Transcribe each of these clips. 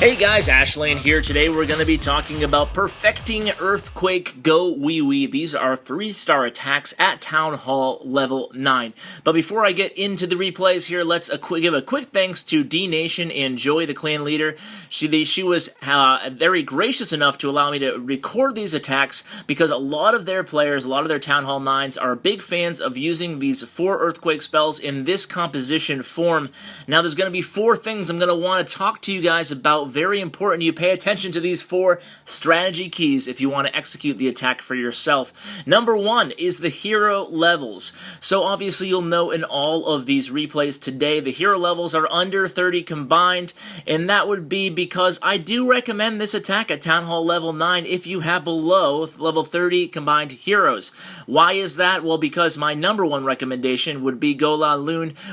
Hey guys, Ashlane here. Today we're going to be talking about perfecting Earthquake GoWiWi. These are 3-star attacks at Town Hall level 9. But before I get into the replays here, let's give a quick thanks to Th9 and Joy, the clan leader. She was very gracious enough to allow me to record these attacks because a lot of their players, a lot of their Town Hall 9s are big fans of using these 4 Earthquake spells in this composition form. Now there's going to be 4 things I'm going to want to talk to you guys about. Very important you pay attention to these 4 strategy keys if you want to execute the attack for yourself. Number 1 is the hero levels. So obviously you'll know in all of these replays today the hero levels are under 30 combined, and that would be because I do recommend this attack at Town Hall level 9 if you have below level 30 combined heroes. Why is that? Well, because my number 1 recommendation would be GoLa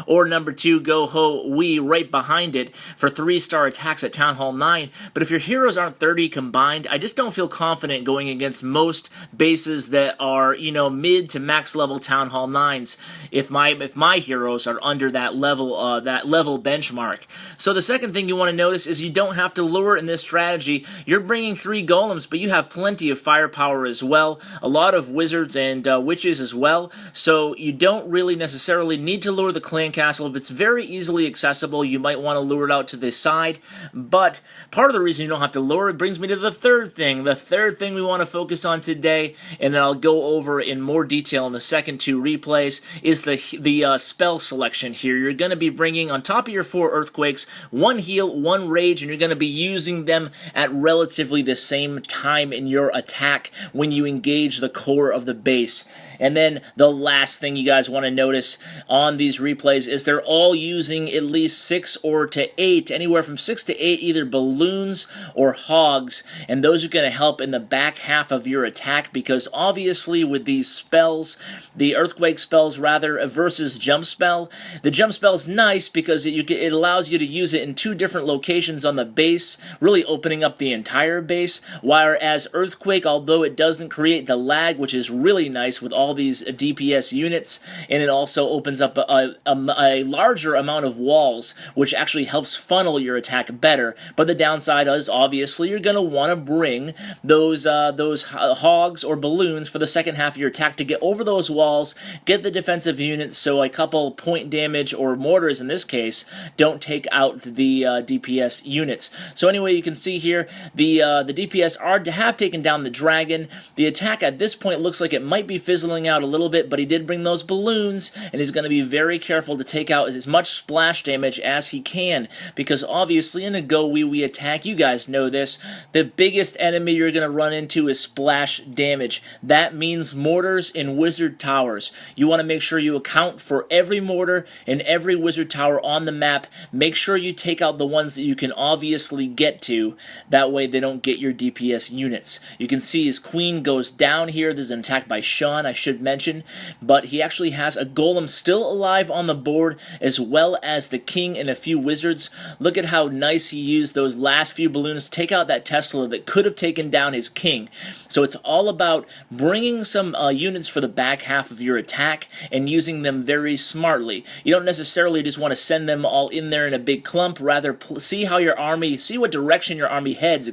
or number 2 GoHo-Wee right behind it for 3-star attacks at Town Hall 9, but if your heroes aren't 30 combined, I just don't feel confident going against most bases that are, mid to max level Town Hall 9s if my heroes are under that level benchmark. So the second thing you want to notice is you don't have to lure in this strategy. You're bringing 3 golems, but you have plenty of firepower as well, a lot of wizards and witches as well, so you don't really necessarily need to lure the clan castle. If it's very easily accessible, you might want to lure it out to the side, but part of the reason you don't have to lure it brings me to the third thing. The third thing we want to focus on today, and then I'll go over in more detail in the second 2 replays, is the spell selection here. You're going to be bringing, on top of your 4 earthquakes, 1 heal, 1 rage, and you're going to be using them at relatively the same time in your attack when you engage the core of the base. And then the last thing you guys want to notice on these replays is they're all using at least 6 or to 8, anywhere from 6 to 8, either balloons or hogs, and those are going to help in the back half of your attack because obviously with these spells, the earthquake spells rather versus jump spell, the jump spell is nice because it allows you to use it in 2 different locations on the base, really opening up the entire base, whereas earthquake, although it doesn't create the lag, which is really nice with all these DPS units, and it also opens up a larger amount of walls, which actually helps funnel your attack better. But the downside is obviously you're going to want to bring those hogs or balloons for the second half of your attack to get over those walls, get the defensive units so a couple point damage, or mortars in this case, don't take out the DPS units. So anyway, you can see here the DPS have taken down the dragon. The attack at this point looks like it might be fizzling out a little bit, but he did bring those balloons, and he's going to be very careful to take out as much splash damage as he can, because obviously in a GoWiWi attack, you guys know this, the biggest enemy you're going to run into is splash damage. That means mortars and wizard towers. You want to make sure you account for every mortar and every wizard tower on the map. Make sure you take out the ones that you can obviously get to. That way they don't get your DPS units. You can see his queen goes down here. There's an attack by Sean, I should mention, but he actually has a golem still alive on the board, as well as the king and a few wizards. Look at how nice he used those last few balloons to take out that Tesla that could have taken down his king. So it's all about bringing some units for the back half of your attack and using them very smartly. You don't necessarily just want to send them all in there in a big clump, rather see what direction your army heads,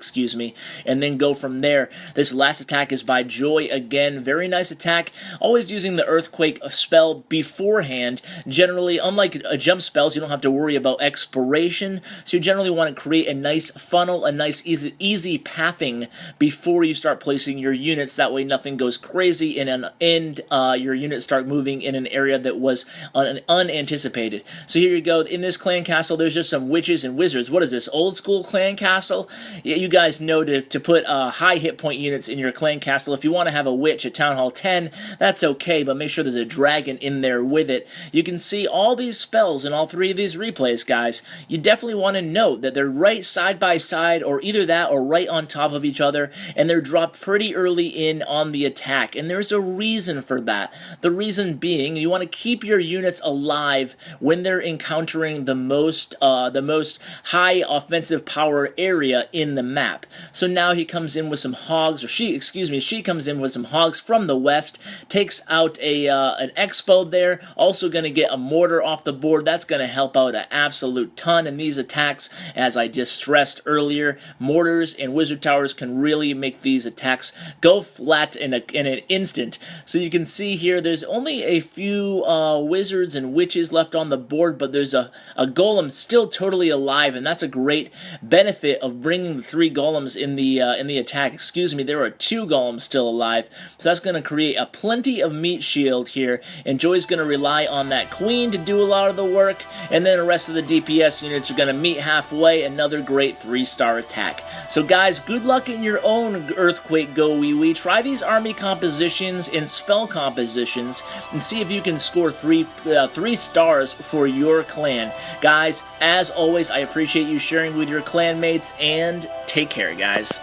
and then go from there. This last attack is by Joy again, very nice attack, always using the earthquake spell beforehand. Generally, unlike jump spells, you don't have to worry about expiration, so you generally want to create a nice funnel, a nice easy pathing before you start placing your units. That way nothing goes crazy and your units start moving in an area that was unanticipated. So here you go. In this clan castle, there's just some witches and wizards. What is this, old school clan castle? You guys know to put high hit point units in your clan castle. If you want to have a witch at Town Hall 10, that's okay, but make sure there's a dragon in there with it. You can see all these spells in all 3 of these replays, guys. You definitely want to note that they're right side by side, or either that or right on top of each other, and they're dropped pretty early in on the attack, and there's a reason for that. The reason being, you want to keep your units alive when they're encountering the most high offensive power area in the map. So now he comes in with some hogs, or she comes in with some hogs from the west, takes out an expo there, also going to get a mortar off the board. That's going to help out an absolute ton in these attacks, as I just stressed earlier, mortars and wizard towers can really make these attacks go flat in an instant. So you can see here there's only a few wizards and witches left on the board, but there's a golem still totally alive, and that's a great benefit of bringing the 3 golems in the attack. Excuse me, there are 2 golems still alive, so that's going to create a plenty of meat shield here, and Joy's going to rely on that queen to do a lot of the work, and then the rest of the DPS units are going to meet halfway. Another great 3-star attack. So guys, good luck in your own Earthquake GoWiWi. Try these army compositions and spell compositions and see if you can score 3 stars for your clan. Guys, as always, I appreciate you sharing with your clanmates, and take care, guys.